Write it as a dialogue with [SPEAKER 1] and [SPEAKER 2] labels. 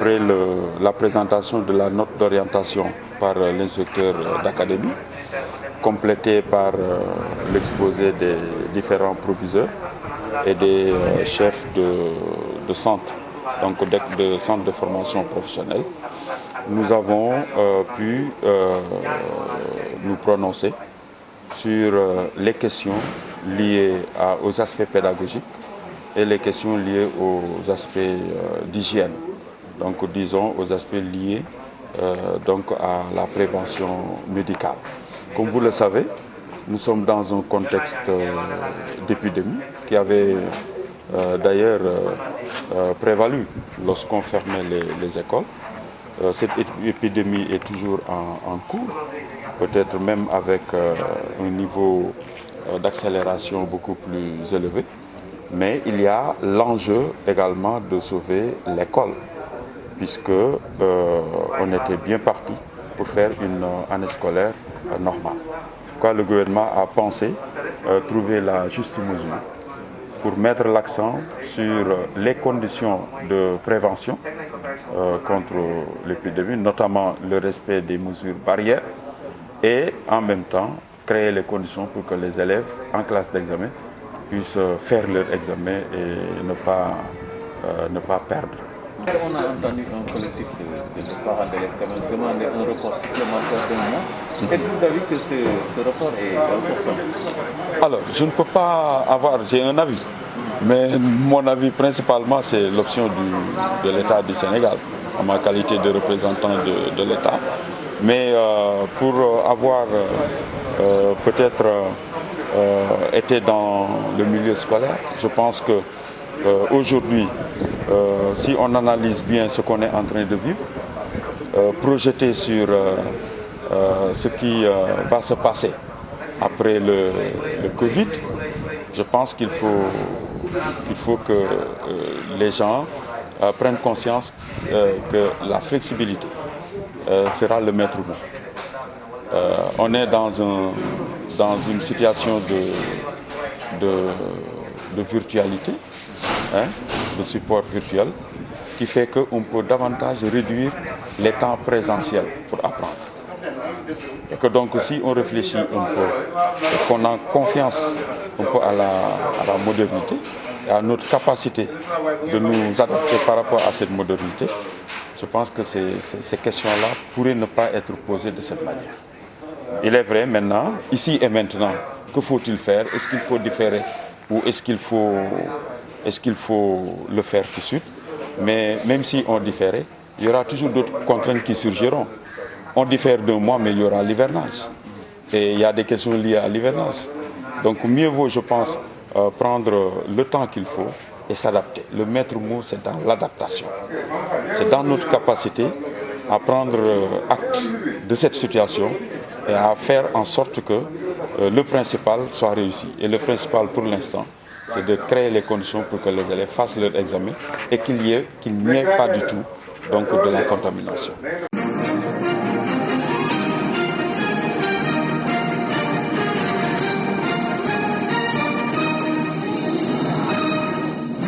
[SPEAKER 1] après la présentation de la note d'orientation par l'inspecteur d'académie, complétée par l'exposé des différents proviseurs et des chefs de centres, donc de centres de formation professionnelle, nous avons pu nous prononcer sur les questions liées aux aspects pédagogiques et les questions liées aux aspects d'hygiène, donc disons aux aspects liés donc à la prévention médicale. Comme vous le savez, nous sommes dans un contexte d'épidémie qui avait d'ailleurs prévalu lorsqu'on fermait les écoles. Cette épidémie est toujours en cours, peut-être même avec un niveau d'accélération beaucoup plus élevé. Mais il y a l'enjeu également de sauver l'école, puisque on était bien parti pour faire une année scolaire normale. C'est pourquoi le gouvernement a pensé trouver la juste mesure pour mettre l'accent sur les conditions de prévention contre l'épidémie, notamment le respect des mesures barrières, et en même temps créer les conditions pour que les élèves en classe d'examen puissent faire leur examen et ne pas perdre.
[SPEAKER 2] On a entendu un collectif de parents d'élèves quand même demander un report supplémentaire d'un mois. Êtes-vous d'avis que ce report est important?
[SPEAKER 1] Alors, je ne peux pas j'ai un avis, mais mon avis principalement c'est l'option de l'État du Sénégal, en ma qualité de représentant de l'État. Mais pour avoir peut-être été dans le milieu scolaire, je pense que aujourd'hui, si on analyse bien ce qu'on est en train de vivre, projeter sur ce qui va se passer après le Covid, je pense qu'il faut que les gens prennent conscience que la flexibilité sera le maître mot. On est dans une situation de virtualité, de support virtuel, qui fait qu'on peut davantage réduire les temps présentiels pour apprendre. Et que donc si on réfléchit un peu, et qu'on a confiance un peu à la modernité, et à notre capacité de nous adapter par rapport à cette modernité, je pense que ces questions-là pourraient ne pas être posées de cette manière. Il est vrai maintenant, ici et maintenant, que faut-il faire? Est-ce qu'il faut différer ou est-ce qu'il faut le faire tout de suite? Mais même si on différait, il y aura toujours d'autres contraintes qui surgiront. On diffère d'un mois, mais il y aura l'hivernage. Et il y a des questions liées à l'hivernage. Donc mieux vaut, je pense, prendre le temps qu'il faut et s'adapter. Le maître mot, c'est dans l'adaptation. C'est dans notre capacité à prendre acte de cette situation et à faire en sorte que le principal soit réussi. Et le principal pour l'instant, c'est de créer les conditions pour que les élèves fassent leur examen et qu'il n'y ait pas du tout donc, de la contamination.